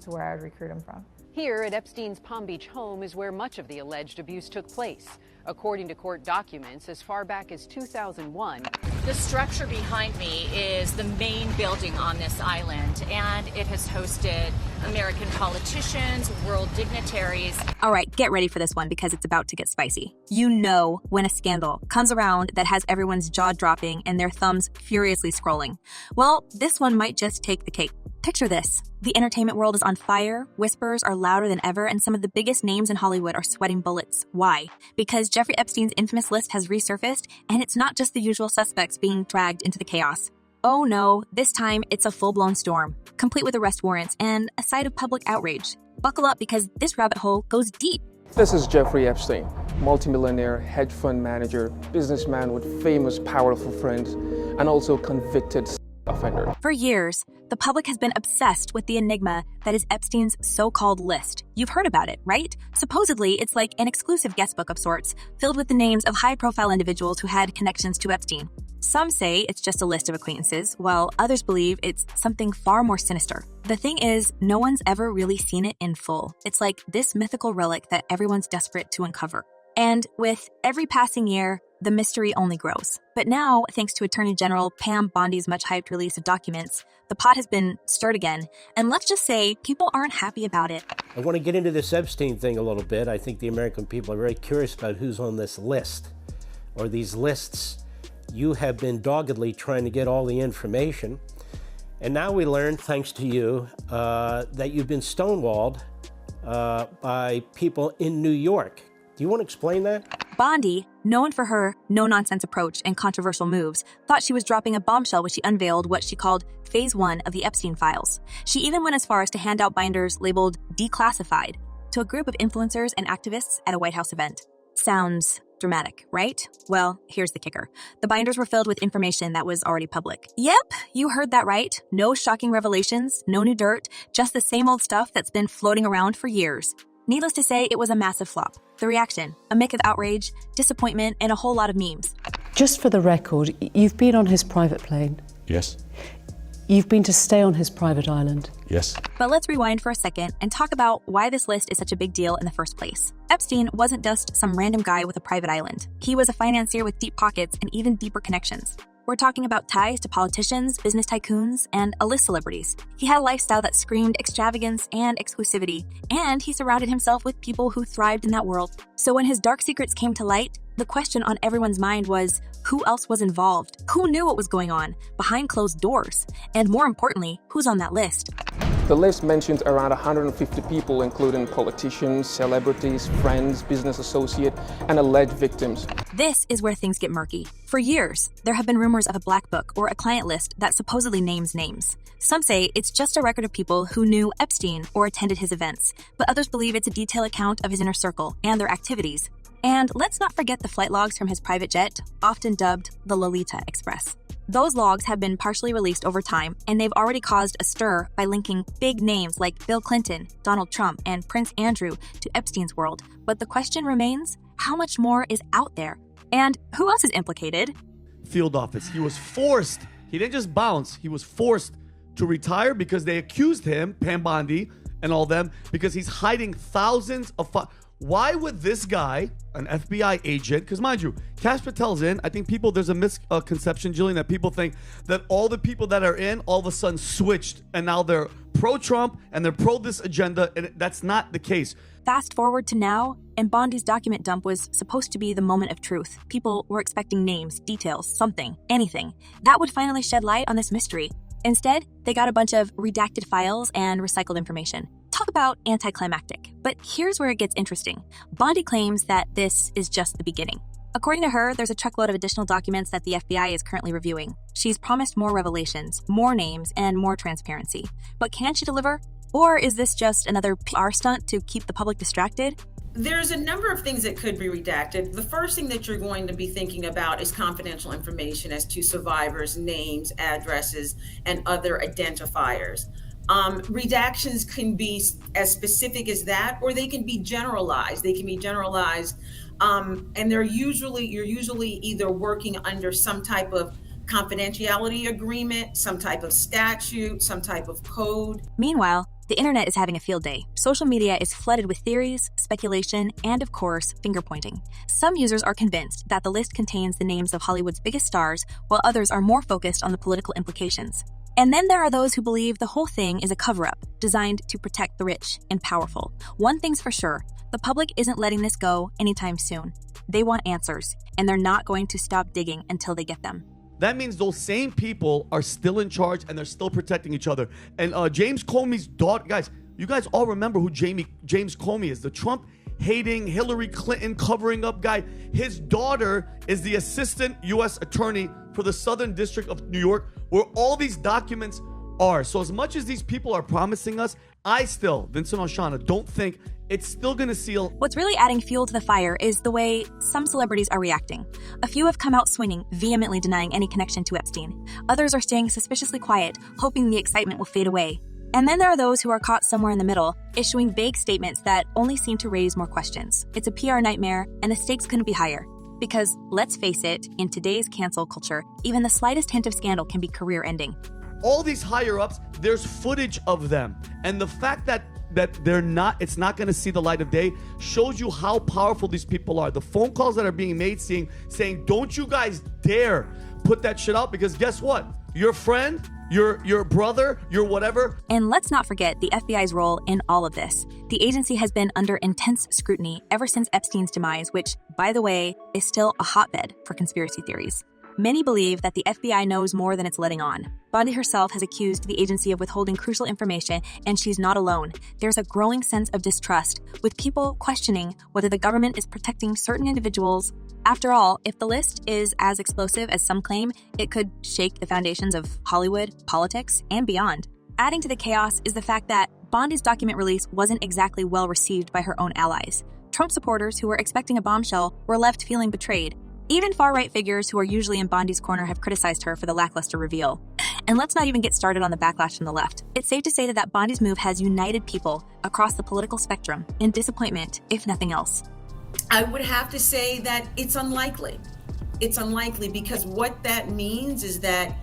is where I would recruit him from. Here at Epstein's Palm Beach home is where much of the alleged abuse took place. According to court documents, as far back as 2001. The structure behind me is the main building on this island, and it has hosted American politicians, world dignitaries. All right, get ready for this one because it's about to get spicy. You know when a scandal comes around that has everyone's jaw dropping and their thumbs furiously scrolling. Well, this one might just take the cake. Picture this. The entertainment world is on fire, whispers are louder than ever, and some of the biggest names in Hollywood are sweating bullets. Why? Because Jeffrey Epstein's infamous list has resurfaced, and it's not just the usual suspects being dragged into the chaos. Oh no, this time it's a full-blown storm, complete with arrest warrants and a sight of public outrage. Buckle up because this rabbit hole goes deep. This is Jeffrey Epstein, multimillionaire, hedge fund manager, businessman with famous, powerful friends, and also convicted offender. For years, the public has been obsessed with the enigma that is Epstein's so-called list. You've heard about it, right? Supposedly, it's like an exclusive guestbook of sorts, filled with the names of high-profile individuals who had connections to Epstein. Some say it's just a list of acquaintances, while others believe it's something far more sinister. The thing is, no one's ever really seen it in full. It's like this mythical relic that everyone's desperate to uncover. And with every passing year, the mystery only grows. But now, thanks to Attorney General Pam Bondi's much-hyped release of documents, the pot has been stirred again. And let's just say, people aren't happy about it. I want to get into this Epstein thing a little bit. I think the American people are very curious about who's on this list, or these lists. You have been doggedly trying to get all the information. And now we learned, thanks to you, that you've been stonewalled by people in New York. Do you want to explain that? Bondi, known for her no-nonsense approach and controversial moves, thought she was dropping a bombshell when she unveiled what she called Phase 1 of the Epstein files. She even went as far as to hand out binders labeled declassified to a group of influencers and activists at a White House event. Sounds dramatic, right? Well, here's the kicker. The binders were filled with information that was already public. Yep, you heard that right. No shocking revelations, no new dirt, just the same old stuff that's been floating around for years. Needless to say, it was a massive flop. The reaction, a mix of outrage, disappointment, and a whole lot of memes. Just for the record, you've been on his private plane. Yes. You've been to stay on his private island. Yes. But let's rewind for a second and talk about why this list is such a big deal in the first place. Epstein wasn't just some random guy with a private island. He was a financier with deep pockets and even deeper connections. We're talking about ties to politicians, business tycoons, and A-list celebrities. He had a lifestyle that screamed extravagance and exclusivity, and he surrounded himself with people who thrived in that world. So when his dark secrets came to light, the question on everyone's mind was, who else was involved? Who knew what was going on behind closed doors? And more importantly, who's on that list? The list mentions around 150 people, including politicians, celebrities, friends, business associates, and alleged victims. This is where things get murky. For years, there have been rumors of a black book or a client list that supposedly names names. Some say it's just a record of people who knew Epstein or attended his events, but others believe it's a detailed account of his inner circle and their activities. And let's not forget the flight logs from his private jet, often dubbed the Lolita Express. Those logs have been partially released over time, and they've already caused a stir by linking big names like Bill Clinton, Donald Trump, and Prince Andrew to Epstein's world. But the question remains, how much more is out there? And who else is implicated? Field office. He was forced. He didn't just bounce. He was forced to retire because they accused him, Pam Bondi, and all them, because he's hiding thousands of... Why would this guy, an FBI agent, because mind you, Kash Patel's in, I think there's a misconception, Jillian, that people think that all the people that are in all of a sudden switched and now they're pro-Trump and they're pro this agenda, and that's not the case. Fast forward to now, and Bondi's document dump was supposed to be the moment of truth. People were expecting names, details, something, anything. That would finally shed light on this mystery. Instead, they got a bunch of redacted files and recycled information. Talk about anticlimactic. But here's where it gets interesting. Bondi claims that this is just the beginning. According to her, there's a truckload of additional documents that the FBI is currently reviewing. She's promised more revelations, more names, and more transparency. But can she deliver? Or is this just another PR stunt to keep the public distracted? There's a number of things that could be redacted. The first thing that you're going to be thinking about is confidential information as to survivors' names, addresses, and other identifiers. Redactions can be as specific as that, or they can be generalized. And you're usually either working under some type of confidentiality agreement, some type of statute, some type of code. Meanwhile, The internet is having a field day. Social media is flooded with theories, speculation, and of course, finger-pointing. Some users are convinced that the list contains the names of Hollywood's biggest stars, while others are more focused on the political implications. And then there are those who believe the whole thing is a cover-up, designed to protect the rich and powerful. One thing's for sure, the public isn't letting this go anytime soon. They want answers, and they're not going to stop digging until they get them. That means those same people are still in charge and they're still protecting each other. And James Comey's daughter, guys, you guys all remember who James Comey is, the Trump-hating, Hillary Clinton covering up guy. His daughter is the assistant U.S. attorney for the Southern District of New York, where all these documents are. So as much as these people are promising us, I still, Vincent Oshana, don't think it's still going to seal. What's really adding fuel to the fire is the way some celebrities are reacting. A few have come out swinging, vehemently denying any connection to Epstein. Others are staying suspiciously quiet, hoping the excitement will fade away. And then there are those who are caught somewhere in the middle, issuing vague statements that only seem to raise more questions. It's a PR nightmare, and the stakes couldn't be higher. Because, let's face it, in today's cancel culture, even the slightest hint of scandal can be career-ending. All these higher-ups, there's footage of them. And the fact that it's not going to see the light of day shows you how powerful these people are. The phone calls that are being made saying, don't you guys dare put that shit out, because guess what? Your friend, your brother, your whatever. And let's not forget the FBI's role in all of this. The agency has been under intense scrutiny ever since Epstein's demise, which, by the way, is still a hotbed for conspiracy theories. Many believe that the FBI knows more than it's letting on. Bondi herself has accused the agency of withholding crucial information, and she's not alone. There's a growing sense of distrust, with people questioning whether the government is protecting certain individuals. After all, if the list is as explosive as some claim, it could shake the foundations of Hollywood, politics, and beyond. Adding to the chaos is the fact that Bondi's document release wasn't exactly well received by her own allies. Trump supporters who were expecting a bombshell were left feeling betrayed. Even far-right figures who are usually in Bondi's corner have criticized her for the lackluster reveal. And let's not even get started on the backlash from the left. It's safe to say that Bondi's move has united people across the political spectrum in disappointment, if nothing else. I would have to say that it's unlikely. It's unlikely because what that means is that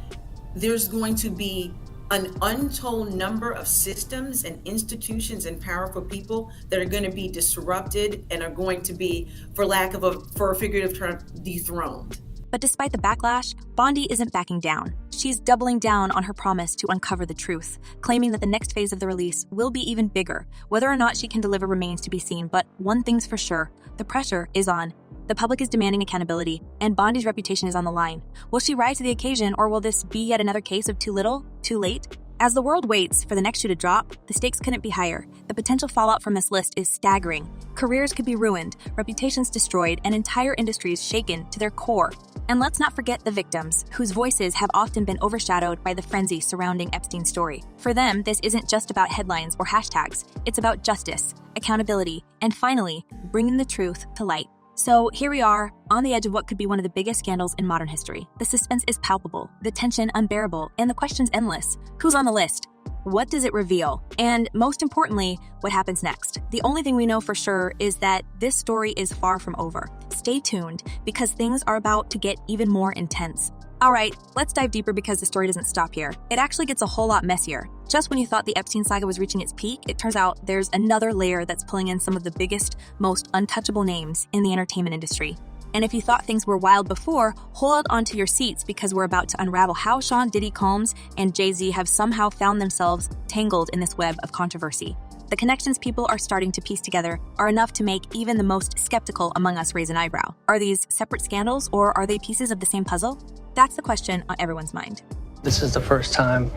there's going to be an untold number of systems and institutions and powerful people that are going to be disrupted and are going to be, for a figurative term, dethroned. But despite the backlash, Bondi isn't backing down. She's doubling down on her promise to uncover the truth, claiming that the next phase of the release will be even bigger. Whether or not she can deliver remains to be seen, but one thing's for sure, the pressure is on. The public is demanding accountability, and Bondi's reputation is on the line. Will she rise to the occasion, or will this be yet another case of too little, too late? As the world waits for the next shoe to drop, the stakes couldn't be higher. The potential fallout from this list is staggering. Careers could be ruined, reputations destroyed, and entire industries shaken to their core. And let's not forget the victims, whose voices have often been overshadowed by the frenzy surrounding Epstein's story. For them, this isn't just about headlines or hashtags. It's about justice, accountability, and finally, bringing the truth to light. So here we are, on the edge of what could be one of the biggest scandals in modern history. The suspense is palpable, the tension unbearable, and the questions endless. Who's on the list? What does it reveal? And most importantly, what happens next? The only thing we know for sure is that this story is far from over. Stay tuned, because things are about to get even more intense. All right, let's dive deeper because the story doesn't stop here. It actually gets a whole lot messier. Just when you thought the Epstein saga was reaching its peak, it turns out there's another layer that's pulling in some of the biggest, most untouchable names in the entertainment industry. And if you thought things were wild before, hold onto your seats because we're about to unravel how Sean Diddy Combs and Jay-Z have somehow found themselves tangled in this web of controversy. The connections people are starting to piece together are enough to make even the most skeptical among us raise an eyebrow. Are these separate scandals, or are they pieces of the same puzzle? That's the question on everyone's mind. This is the first time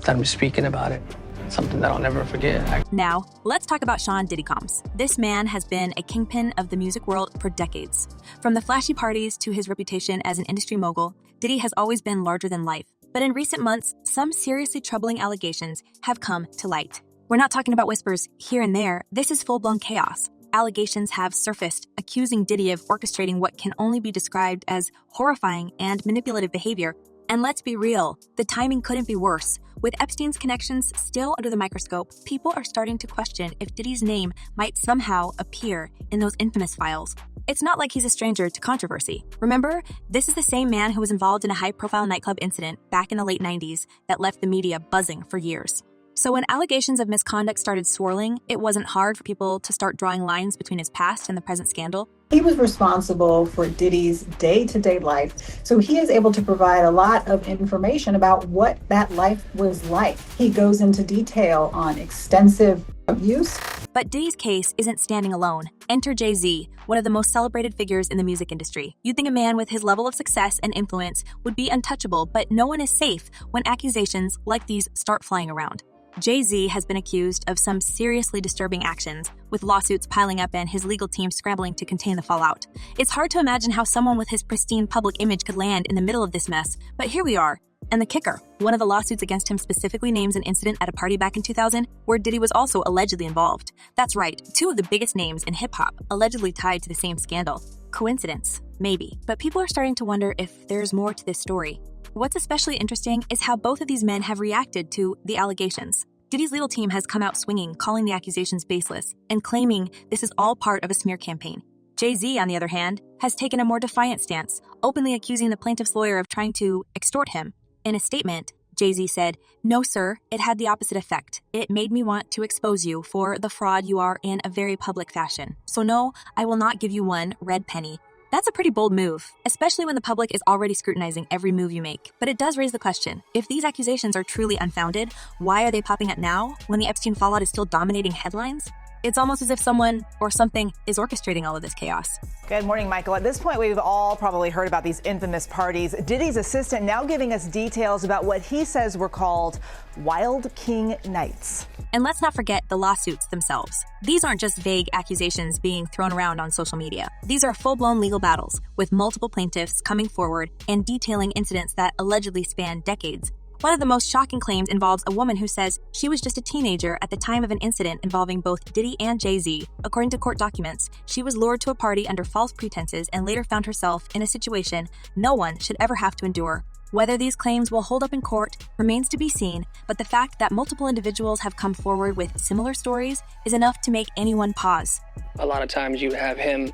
that I'm speaking about it. Something that I'll never forget. Now, let's talk about Sean Diddy Combs. This man has been a kingpin of the music world for decades. From the flashy parties to his reputation as an industry mogul, Diddy has always been larger than life. But in recent months, some seriously troubling allegations have come to light. We're not talking about whispers here and there. This is full-blown chaos. Allegations have surfaced, accusing Diddy of orchestrating what can only be described as horrifying and manipulative behavior. And let's be real, the timing couldn't be worse. With Epstein's connections still under the microscope, people are starting to question if Diddy's name might somehow appear in those infamous files. It's not like he's a stranger to controversy. Remember, this is the same man who was involved in a high-profile nightclub incident back in the late 90s that left the media buzzing for years. So when allegations of misconduct started swirling, it wasn't hard for people to start drawing lines between his past and the present scandal. He was responsible for Diddy's day-to-day life, so he is able to provide a lot of information about what that life was like. He goes into detail on extensive abuse. But Diddy's case isn't standing alone. Enter Jay-Z, one of the most celebrated figures in the music industry. You'd think a man with his level of success and influence would be untouchable, but no one is safe when accusations like these start flying around. Jay-Z has been accused of some seriously disturbing actions, with lawsuits piling up and his legal team scrambling to contain the fallout. It's hard to imagine how someone with his pristine public image could land in the middle of this mess, but here we are. And the kicker, one of the lawsuits against him specifically names an incident at a party back in 2000 where Diddy was also allegedly involved. That's right, two of the biggest names in hip-hop allegedly tied to the same scandal. Coincidence? Maybe. But people are starting to wonder if there's more to this story. What's especially interesting is how both of these men have reacted to the allegations. Diddy's legal team has come out swinging, calling the accusations baseless, and claiming this is all part of a smear campaign. Jay-Z, on the other hand, has taken a more defiant stance, openly accusing the plaintiff's lawyer of trying to extort him. In a statement, Jay-Z said, "No, sir, it had the opposite effect. It made me want to expose you for the fraud you are in a very public fashion. So no, I will not give you one red penny." That's a pretty bold move, especially when the public is already scrutinizing every move you make. But it does raise the question, if these accusations are truly unfounded, why are they popping up now when the Epstein fallout is still dominating headlines? It's almost as if someone or something is orchestrating all of this chaos. Good morning, Michael. At this point, we've all probably heard about these infamous parties. Diddy's assistant now giving us details about what he says were called Wild King Nights. And let's not forget the lawsuits themselves. These aren't just vague accusations being thrown around on social media. These are full-blown legal battles, with multiple plaintiffs coming forward and detailing incidents that allegedly span decades. One of the most shocking claims involves a woman who says she was just a teenager at the time of an incident involving both Diddy and Jay-Z. According to court documents, she was lured to a party under false pretenses and later found herself in a situation no one should ever have to endure. Whether these claims will hold up in court remains to be seen, but the fact that multiple individuals have come forward with similar stories is enough to make anyone pause. A lot of times you have him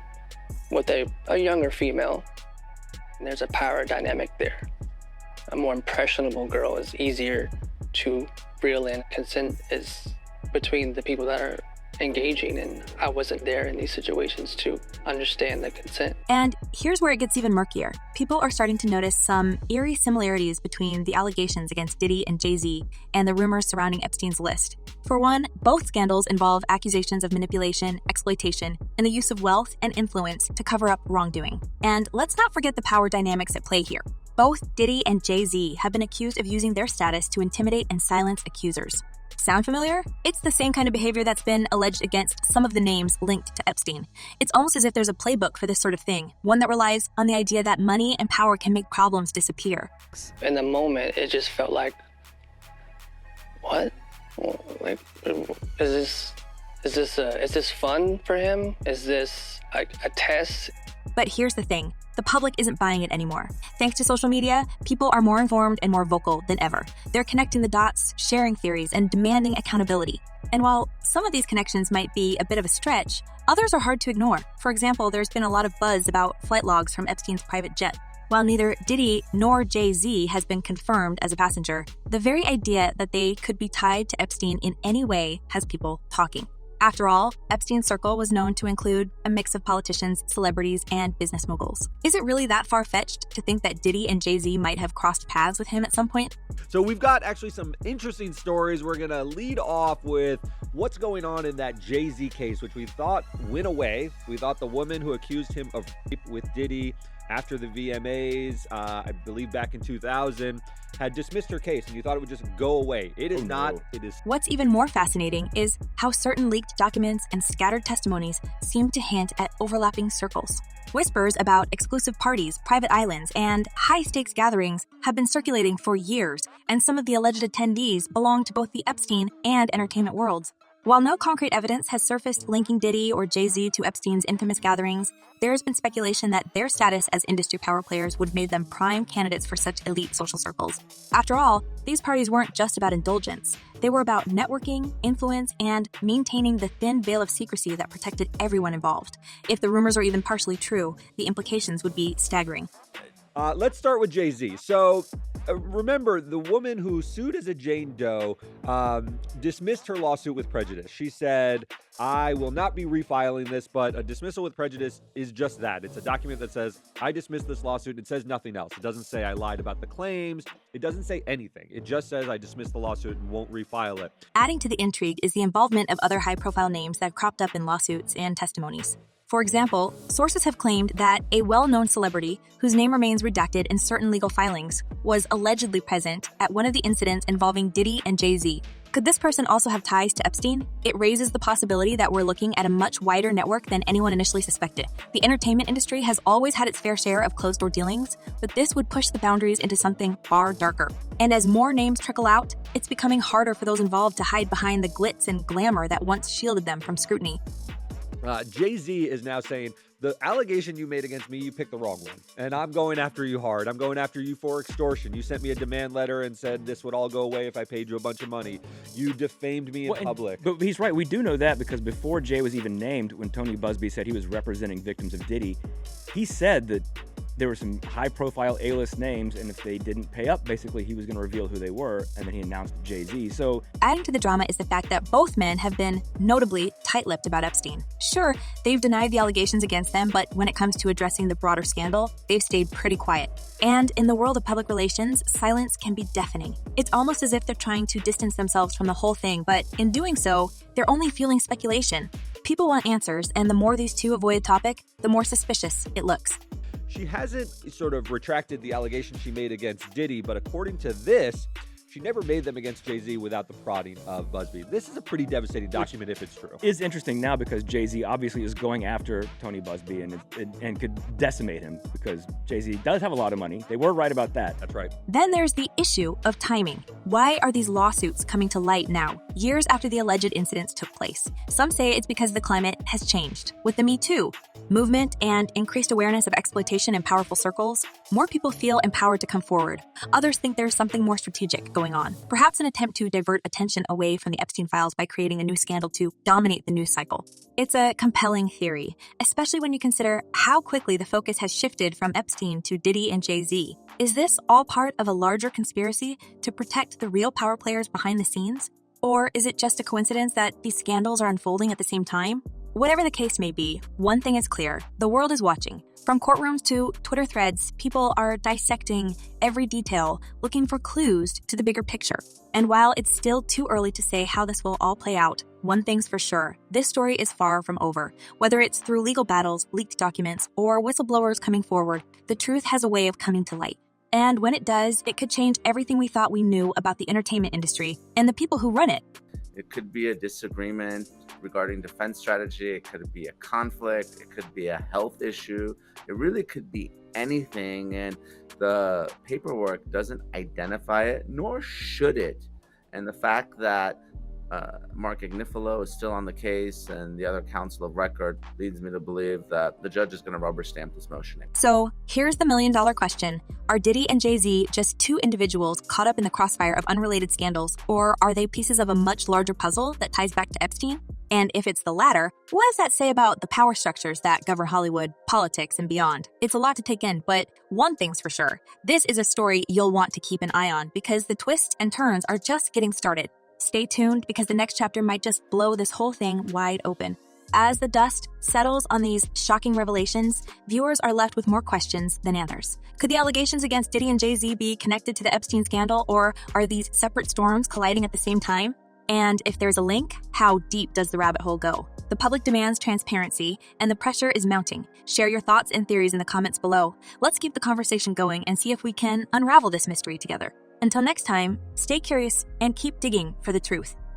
with a younger female, and there's a power dynamic there. A more impressionable girl is easier to reel in. Consent is between the people that are engaging, and I wasn't there in these situations to understand the consent. And here's where it gets even murkier. People are starting to notice some eerie similarities between the allegations against Diddy and Jay-Z and the rumors surrounding Epstein's list. For one, both scandals involve accusations of manipulation, exploitation, and the use of wealth and influence to cover up wrongdoing. And let's not forget the power dynamics at play here. Both Diddy and Jay-Z have been accused of using their status to intimidate and silence accusers. Sound familiar? It's the same kind of behavior that's been alleged against some of the names linked to Epstein. It's almost as if there's a playbook for this sort of thing, one that relies on the idea that money and power can make problems disappear. In the moment, it just felt like, what? Like, is this fun for him? Is this like a test? But here's the thing. The public isn't buying it anymore. Thanks to social media, people are more informed and more vocal than ever. They're connecting the dots, sharing theories, and demanding accountability. And while some of these connections might be a bit of a stretch, others are hard to ignore. For example, there's been a lot of buzz about flight logs from Epstein's private jet. While neither Diddy nor Jay-Z has been confirmed as a passenger, the very idea that they could be tied to Epstein in any way has people talking. After all, Epstein's circle was known to include a mix of politicians, celebrities, and business moguls. Is it really that far-fetched to think that Diddy and Jay-Z might have crossed paths with him at some point? So we've got actually some interesting stories. We're going to lead off with what's going on in that Jay-Z case, which we thought went away. We thought the woman who accused him of rape with Diddy after the VMAs, I believe back in 2000, had dismissed her case, and you thought it would just go away. It is not. It is. What's even more fascinating is how certain leaked documents and scattered testimonies seem to hint at overlapping circles. Whispers about exclusive parties, private islands, and high-stakes gatherings have been circulating for years, and some of the alleged attendees belong to both the Epstein and entertainment worlds. While no concrete evidence has surfaced linking Diddy or Jay-Z to Epstein's infamous gatherings, there has been speculation that their status as industry power players would have made them prime candidates for such elite social circles. After all, these parties weren't just about indulgence. They were about networking, influence, and maintaining the thin veil of secrecy that protected everyone involved. If the rumors are even partially true, the implications would be staggering. Let's start with Jay-Z. So remember, the woman who sued as a Jane Doe dismissed her lawsuit with prejudice. She said, I will not be refiling this, but a dismissal with prejudice is just that. It's a document that says, I dismissed this lawsuit. It says nothing else. It doesn't say I lied about the claims. It doesn't say anything. It just says I dismissed the lawsuit and won't refile it. Adding to the intrigue is the involvement of other high-profile names that have cropped up in lawsuits and testimonies. For example, sources have claimed that a well-known celebrity, whose name remains redacted in certain legal filings, was allegedly present at one of the incidents involving Diddy and Jay-Z. Could this person also have ties to Epstein? It raises the possibility that we're looking at a much wider network than anyone initially suspected. The entertainment industry has always had its fair share of closed-door dealings, but this would push the boundaries into something far darker. And as more names trickle out, it's becoming harder for those involved to hide behind the glitz and glamour that once shielded them from scrutiny. Jay-Z is now saying, the allegation you made against me, you picked the wrong one. And I'm going after you hard. I'm going after you for extortion. You sent me a demand letter and said this would all go away if I paid you a bunch of money. You defamed me in public. But he's right. We do know that because before Jay was even named, when Tony Busby said he was representing victims of Diddy, he said that there were some high-profile A-list names, and if they didn't pay up, basically he was going to reveal who they were, and then he announced Jay-Z. So, adding to the drama is the fact that both men have been notably tight-lipped about Epstein. Sure, they've denied the allegations against them, but when it comes to addressing the broader scandal, they've stayed pretty quiet. And in the world of public relations, silence can be deafening. It's almost as if they're trying to distance themselves from the whole thing, but in doing so, they're only fueling speculation. People want answers, and the more these two avoid a topic, the more suspicious it looks. She hasn't sort of retracted the allegation she made against Diddy, but according to this, she never made them against Jay-Z without the prodding of Busby. This is a pretty devastating document if it's true. Is interesting now because Jay-Z obviously is going after Tony Busby and could decimate him because Jay-Z does have a lot of money. They were right about that. That's right. Then there's the issue of timing. Why are these lawsuits coming to light now, years after the alleged incidents took place? Some say it's because the climate has changed. With the Me Too movement and increased awareness of exploitation in powerful circles, more people feel empowered to come forward. Others think there's something more strategic going on, perhaps an attempt to divert attention away from the Epstein files by creating a new scandal to dominate the news cycle. It's a compelling theory, especially when you consider how quickly the focus has shifted from Epstein to Diddy and Jay-Z. Is this all part of a larger conspiracy to protect the real power players behind the scenes? Or is it just a coincidence that these scandals are unfolding at the same time? Whatever the case may be, one thing is clear. The world is watching. From courtrooms to Twitter threads, people are dissecting every detail, looking for clues to the bigger picture. And while it's still too early to say how this will all play out, one thing's for sure, this story is far from over. Whether it's through legal battles, leaked documents, or whistleblowers coming forward, the truth has a way of coming to light. And when it does, it could change everything we thought we knew about the entertainment industry and the people who run it. It could be a disagreement regarding defense strategy. It could be a conflict. It could be a health issue. It really could be anything. And the paperwork doesn't identify it, nor should it. And the fact that Mark Agnifilo is still on the case and the other counsel of record leads me to believe that the judge is going to rubber stamp this motion. So here's the million-dollar question. Are Diddy and Jay-Z just two individuals caught up in the crossfire of unrelated scandals, or are they pieces of a much larger puzzle that ties back to Epstein? And if it's the latter, what does that say about the power structures that govern Hollywood, politics, and beyond? It's a lot to take in, but one thing's for sure. This is a story you'll want to keep an eye on because the twists and turns are just getting started. Stay tuned because the next chapter might just blow this whole thing wide open. As the dust settles on these shocking revelations, viewers are left with more questions than answers. Could the allegations against Diddy and Jay-Z be connected to the Epstein scandal, or are these separate storms colliding at the same time? And if there's a link, how deep does the rabbit hole go? The public demands transparency, and the pressure is mounting. Share your thoughts and theories in the comments below. Let's keep the conversation going and see if we can unravel this mystery together. Until next time, stay curious and keep digging for the truth.